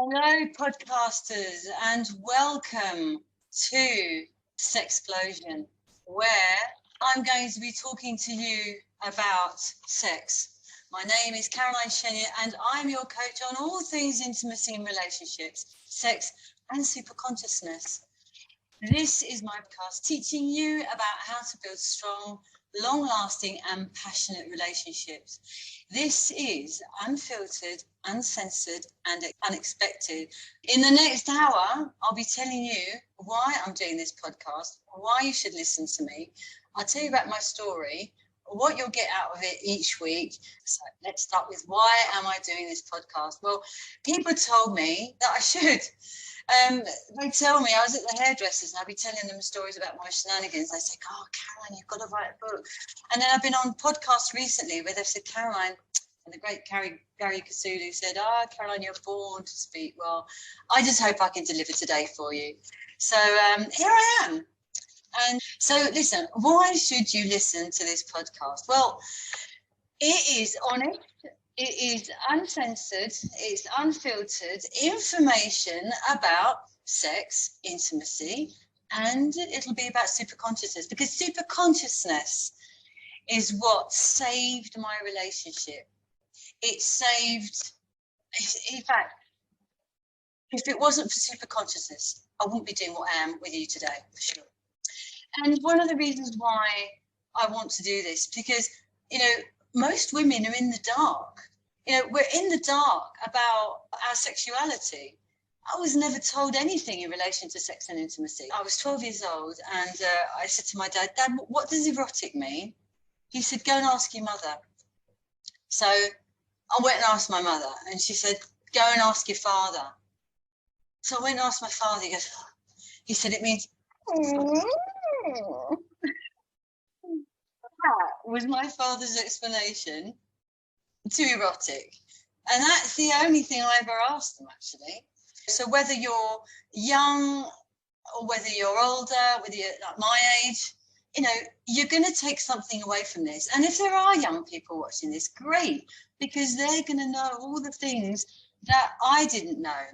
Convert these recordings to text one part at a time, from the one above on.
Hello, podcasters, and welcome to Sexplosion, where I'm going to be talking to you about sex. My name is Caroline Chenier, and I'm your coach on all things intimacy and relationships, sex, and superconsciousness. This is my podcast teaching you about how to build strong, long-lasting, and passionate relationships. This is unfiltered, uncensored, and unexpected. In the next hour, I'll be telling you why I'm doing this podcast, why you should listen to me. I'll tell you about my story, what you'll get out of it each week. So let's start with why am I doing this podcast? Well, people told me that I should. They tell me, I was at the hairdressers and I'd be telling them stories about my shenanigans. They say, oh, Caroline, you've got to write a book. And then I've been on podcasts recently where they've said, Caroline, and the great Gary Kasulu said, Caroline, you're born to speak well. I just hope I can deliver today for you. So here I am. And so listen, why should you listen to this podcast? Well, it is honest. It is uncensored, it's unfiltered information about sex, intimacy, and it'll be about superconsciousness, because superconsciousness is what saved my relationship. It saved, in fact, if it wasn't for superconsciousness, I wouldn't be doing what I am with you today, for sure. And one of the reasons why I want to do this, because, you know, most women are in the dark. You know, we're in the dark about our sexuality. I was never told anything in relation to sex and intimacy. I was 12 years old and I said to my dad, Dad, what does erotic mean? He said, go and ask your mother. So I went and asked my mother and she said, go and ask your father. So I went and asked my father. He said, it means... That was my father's explanation to erotic. And that's the only thing I ever asked them, actually. So whether you're young or whether you're older, whether you're like my age, you know, you're going to take something away from this. And if there are young people watching this, great, because they're going to know all the things that I didn't know.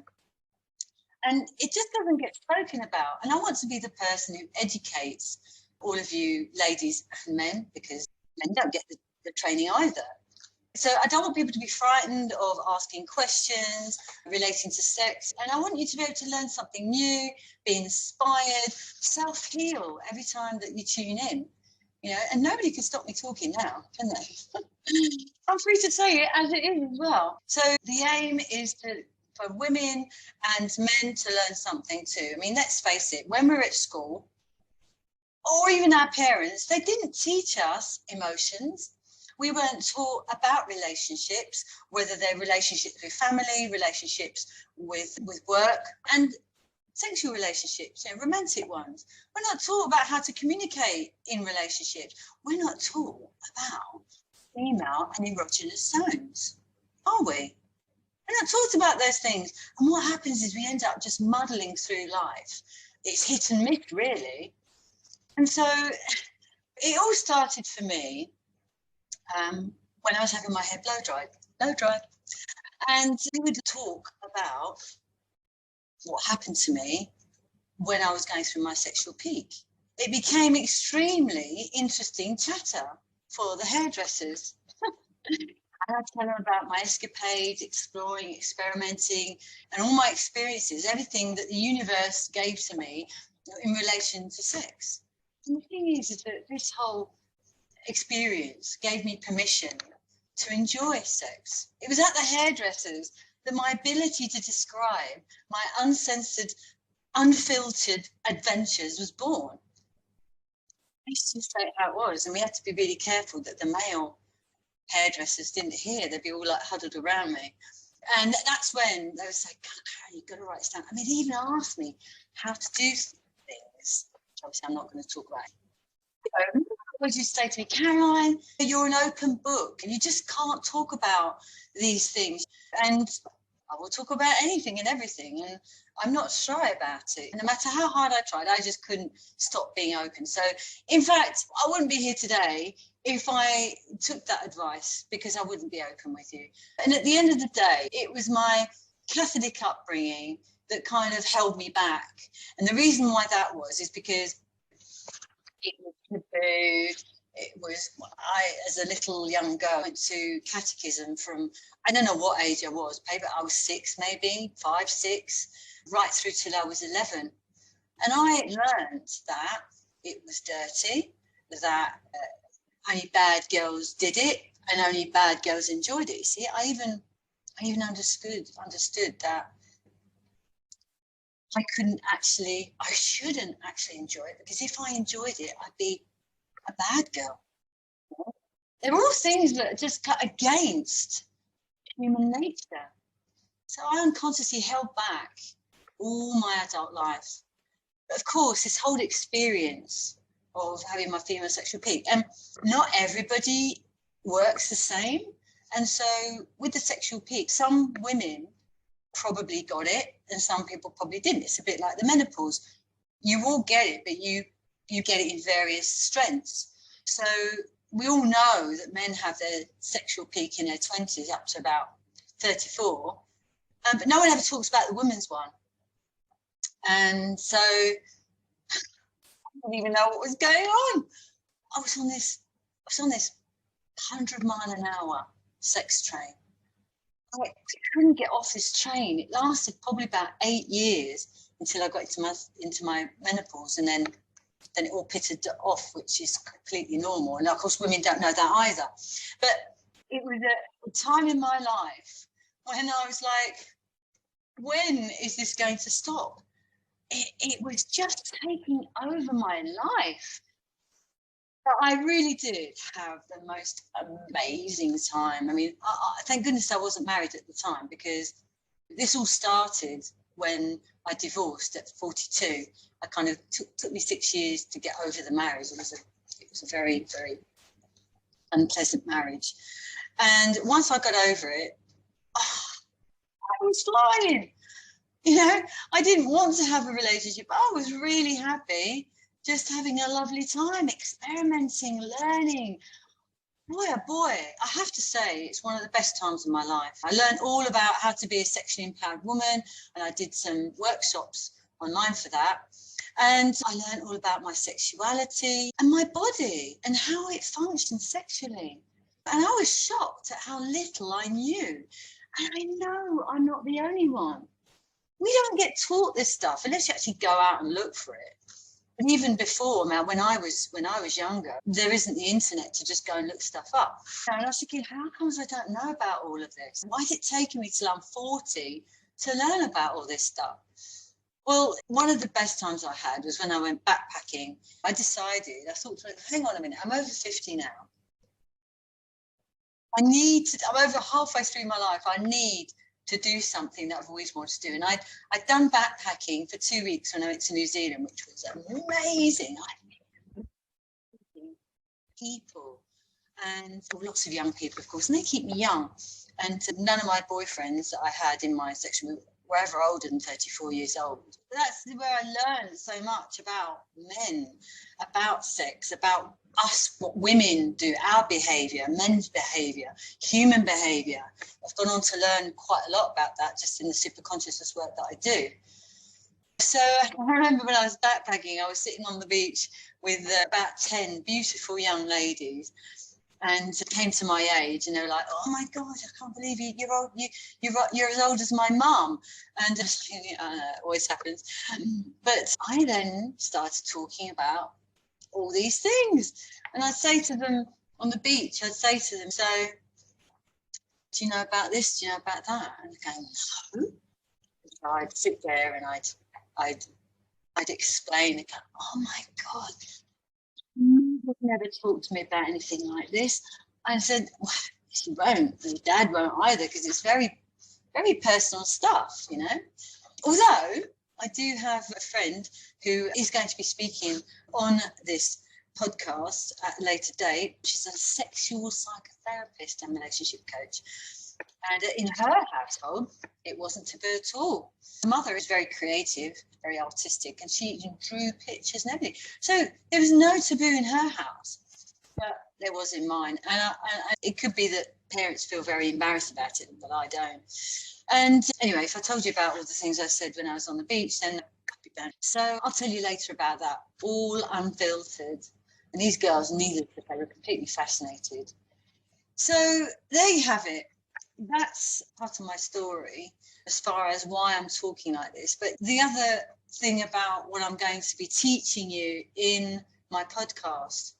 And it just doesn't get spoken about. And I want to be the person who educates all of you ladies and men, because men don't get the training either. So I don't want people to be frightened of asking questions relating to sex. And I want you to be able to learn something new, be inspired, self-heal every time that you tune in. You know, and nobody can stop me talking now, can they? I'm free to say it as it is as well. So the aim is for women and men to learn something too. I mean, let's face it, when we're at school, or even our parents, they didn't teach us emotions. We weren't taught about relationships, whether they're relationships with family, relationships with work, and sexual relationships, you know, romantic ones. We're not taught about how to communicate in relationships. We're not taught about female and erogenous zones, are we? We're not taught about those things. And what happens is we end up just muddling through life. It's hit and miss, really. And so it all started for me when I was having my hair blow dried. And we would talk about what happened to me when I was going through my sexual peak. It became extremely interesting chatter for the hairdressers. I had to tell them about my escapades, exploring, experimenting, and all my experiences, everything that the universe gave to me in relation to sex. And the thing is that this whole experience gave me permission to enjoy sex. It was at the hairdressers that my ability to describe my uncensored, unfiltered adventures was born. I used to say how it was, and we had to be really careful that the male hairdressers didn't hear. They'd be all like huddled around me. And that's when they would say, Karen, you've got to write this down. I mean, they even asked me how to do things. Obviously, I'm not going to talk about it. Would you say to me, Caroline, you're an open book and you just can't talk about these things. And I will talk about anything and everything. And I'm not shy about it. And no matter how hard I tried, I just couldn't stop being open. So, in fact, I wouldn't be here today if I took that advice, because I wouldn't be open with you. And at the end of the day, it was my Catholic upbringing that kind of held me back. And the reason why that was is because it was taboo. It was, as a little young girl, went to catechism from, I don't know what age I was, maybe I was 6, maybe 5, 6, right through till I was 11. And I learned that it was dirty, that only bad girls did it and only bad girls enjoyed it. You see, I even understood that I shouldn't actually enjoy it, because if I enjoyed it, I'd be a bad girl. They're all things that just cut against human nature. So I unconsciously held back all my adult life. But of course, this whole experience of having my female sexual peak, and not everybody works the same. And so with the sexual peak, some women probably got it and some people probably didn't. It's a bit like the menopause. You all get it, but you get it in various strengths. So we all know that men have their sexual peak in their 20s up to about 34, but no one ever talks about the women's one. And so I didn't even know what was going on. I was on this 100-mile-an-hour sex train. I couldn't get off this train. It lasted probably about 8 years until I got into my menopause, and then it all pitted off, which is completely normal. And of course, women don't know that either. But it was a time in my life when I was like, when is this going to stop? It was just taking over my life. But I really did have the most amazing time. I mean, thank goodness I wasn't married at the time, because this all started when I divorced at 42. I kind of took me 6 years to get over the marriage. It was a very, very unpleasant marriage. And once I got over it, I was flying. You know, I didn't want to have a relationship. I was really happy, just having a lovely time, experimenting, learning. Boy, oh boy, I have to say, it's one of the best times of my life. I learned all about how to be a sexually empowered woman, and I did some workshops online for that. And I learned all about my sexuality and my body and how it functions sexually. And I was shocked at how little I knew. And I know I'm not the only one. We don't get taught this stuff unless you actually go out and look for it. And even before, when I was younger, there isn't the internet to just go and look stuff up. And I was thinking, how comes I don't know about all of this? Why is it taking me till I'm 40 to learn about all this stuff? Well, one of the best times I had was when I went backpacking. I thought, hang on a minute, I'm over 50 now. I'm over halfway through my life. I need to do something that I've always wanted to do. And I'd done backpacking for 2 weeks when I went to New Zealand, which was amazing. I met people and lots of young people, of course, and they keep me young. And none of my boyfriends that I had in my section were ever older than 34 years old. That's where I learned so much about men, about sex, about us, what women do, our behaviour, men's behaviour, human behaviour. I've gone on to learn quite a lot about that just in the superconsciousness work that I do. So I remember when I was backpacking, I was sitting on the beach with about 10 beautiful young ladies, and came to my age, and they were like, "Oh my God, I can't believe you're as old as my mum." And it always happens. But I then started talking about all these things, and I'd say to them on the beach, so do you know about this? Do you know about that? And they're going, no. So I'd sit there and I'd explain and go, "Oh my God, you've never talked to me about anything like this." I said, "Well, she won't, and Dad won't either, because it's very, very personal stuff, you know." Although I do have a friend who is going to be speaking on this podcast at a later date. She's a sexual psychotherapist and relationship coach. And in her household, it wasn't taboo at all. The mother is very creative, very artistic, and she even drew pictures and everything. So there was no taboo in her house. But there was in mine. And it could be that parents feel very embarrassed about it, but I don't. And anyway, if I told you about all the things I said when I was on the beach, then I'd be banned. So I'll tell you later about that, all unfiltered. And these girls needed it. They were completely fascinated. So there you have it. That's part of my story as far as why I'm talking like this. But the other thing about what I'm going to be teaching you in my podcast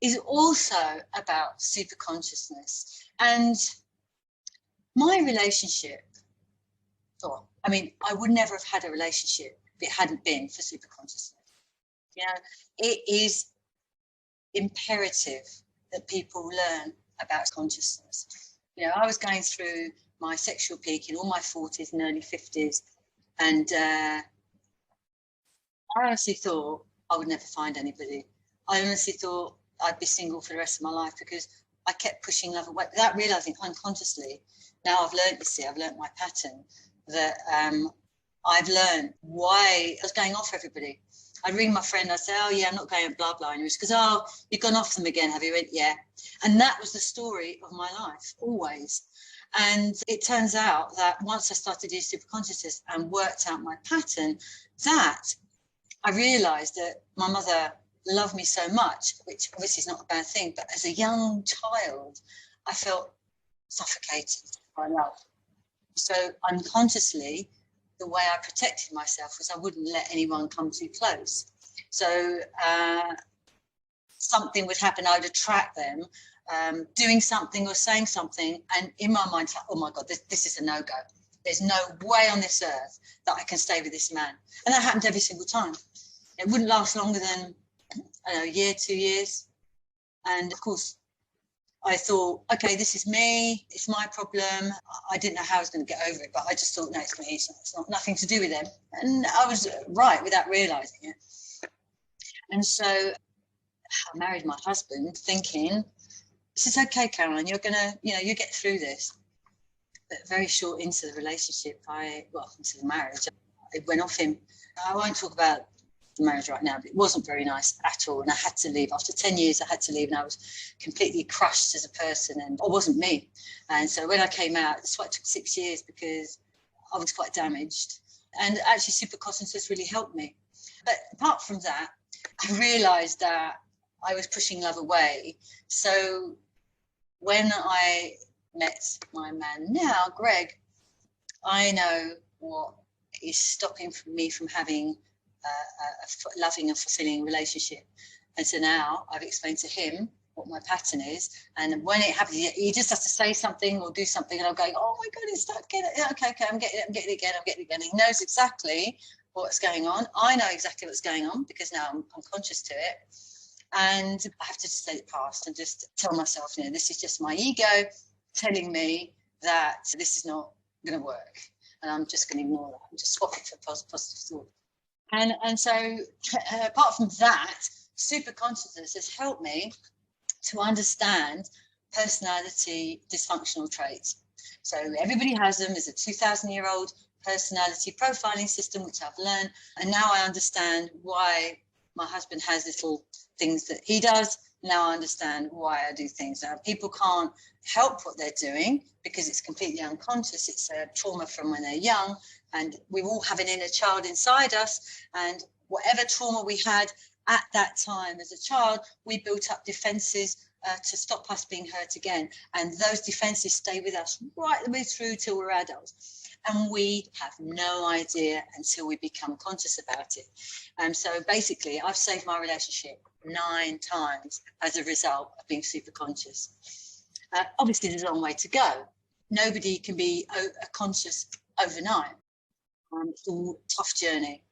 is also about super consciousness. And my relationship, I mean, I would never have had a relationship if it hadn't been for super consciousness. You know, it is imperative that people learn about consciousness. You know, I was going through my sexual peak in all my 40s and early 50s, and I honestly thought I would never find anybody. I honestly thought I'd be single for the rest of my life because I kept pushing love away without realizing unconsciously. Now I've learned, you see, I've learned my pattern, that I've learned why I was going off everybody. I'd ring my friend, I'd say, oh yeah, I'm not going at blah blah. And he was, because, oh, you've gone off them again, have you? Went, yeah. And that was the story of my life, always. And it turns out that once I started doing super consciousness and worked out my pattern, that I realized that my mother loved me so much, which obviously is not a bad thing, but as a young child, I felt suffocated by love. So unconsciously, the way I protected myself was I wouldn't let anyone come too close. So something would happen, I would attract them, doing something or saying something, and in my mind, like, oh my God, this is a no-go. There's no way on this earth that I can stay with this man. And that happened every single time. It wouldn't last longer than, I don't know, a year, 2 years. And of course, I thought, okay, this is me, it's my problem. I didn't know how I was going to get over it, but I just thought, no, it's me, it's not nothing to do with them. And I was right without realising it. And so I married my husband thinking, this is okay, Caroline, you're going to, you get through this. But very short into the relationship, into the marriage, it went off him. I won't talk about the marriage right now, but it wasn't very nice at all, and I had to leave. After 10 years I had to leave, and I was completely crushed as a person, and I wasn't me. And so when I came out, that's why it took 6 years, because I was quite damaged, and actually super consciousness really helped me. But apart from that, I realized that I was pushing love away. So when I met my man now, Greg, I know what is stopping me from having a loving and fulfilling relationship. And so now I've explained to him what my pattern is, and when it happens, he just has to say something or do something, and I'm going, oh my God, it's stuck. Get it. Okay, I'm getting it again. He knows exactly what's going on. I know exactly what's going on because now I'm conscious to it, and I have to just let it pass and just tell myself, this is just my ego telling me that this is not going to work, and I'm just going to ignore that and just swap it for positive thought. And so apart from that, super consciousness has helped me to understand personality dysfunctional traits. So everybody has them. There's a 2,000-year-old personality profiling system, which I've learned. And now I understand why my husband has little things that he does. Now I understand why I do things. Now, people can't help what they're doing because it's completely unconscious. It's a trauma from when they're young. And we all have an inner child inside us, and whatever trauma we had at that time as a child, we built up defenses to stop us being hurt again. And those defenses stay with us right the way through till we're adults. And we have no idea until we become conscious about it. So basically, I've saved my relationship 9 times as a result of being super conscious. Obviously, there's a long way to go. Nobody can be conscious overnight. It's a tough journey,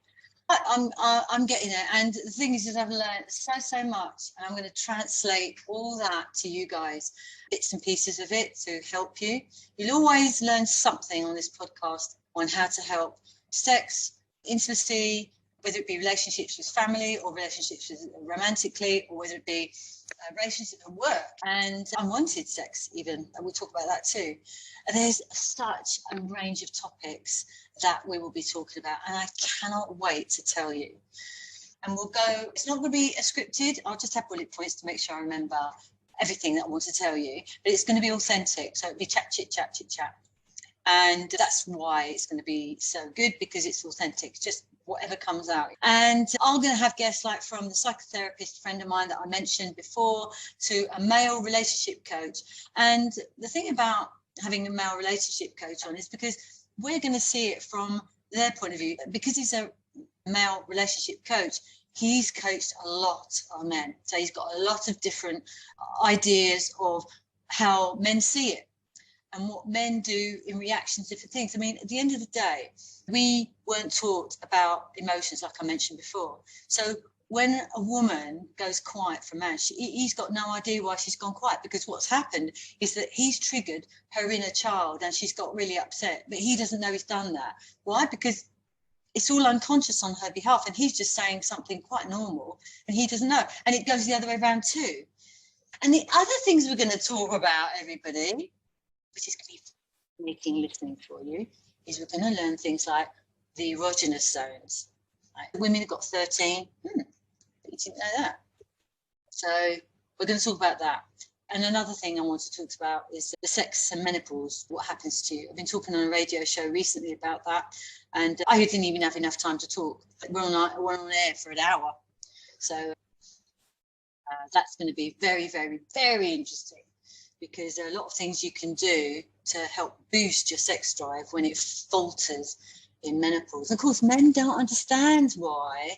but I'm getting there. And the thing is that I've learned so much, and I'm going to translate all that to you guys, bits and pieces of it to help you. You'll always learn something on this podcast on how to help sex, intimacy, whether it be relationships with family or relationships with romantically, or whether it be relationships at work and unwanted sex even. And we'll talk about that too. And there's such a range of topics that we will be talking about, and I cannot wait to tell you. And we'll go, it's not going to be scripted, I'll just have bullet points to make sure I remember. everything that I want to tell you, but it's going to be authentic. So it'll be chat, chit, chat, chit, chat. And that's why it's going to be so good, because it's authentic, just whatever comes out. And I'm going to have guests like from the psychotherapist friend of mine that I mentioned before, to a male relationship coach. And the thing about having a male relationship coach on is because we're going to see it from their point of view. Because he's a male relationship coach, he's coached a lot of men. So he's got a lot of different ideas of how men see it and what men do in reaction to different things. I mean, at the end of the day, we weren't taught about emotions, like I mentioned before. So when a woman goes quiet for a man, he's got no idea why she's gone quiet, because what's happened is that he's triggered her inner child and she's got really upset, but he doesn't know he's done that. Why? Because it's all unconscious on her behalf, and he's just saying something quite normal and he doesn't know. And it goes the other way around too. And the other things we're going to talk about, everybody, which is going to be making listening for you, is we're going to learn things like the erogenous zones. Like women have got 13. You didn't know that. So we're going to talk about that. And another thing I want to talk about is the sex and menopause, what happens to you. I've been talking on a radio show recently about that, and I didn't even have enough time to talk. We're on air for an hour. So that's going to be very, very, very interesting, because there are a lot of things you can do to help boost your sex drive when it falters in menopause. And of course, men don't understand why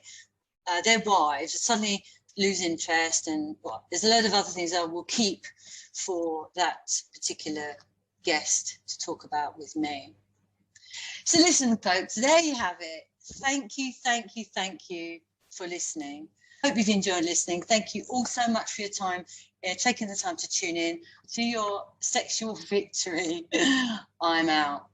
their wives suddenly lose interest, and there's a load of other things I will keep for that particular guest to talk about with me. So listen, folks, there you have it. Thank you, thank you, thank you for listening. Hope you've enjoyed listening. Thank you all so much for your time, taking the time to tune in to your sexual victory. I'm out.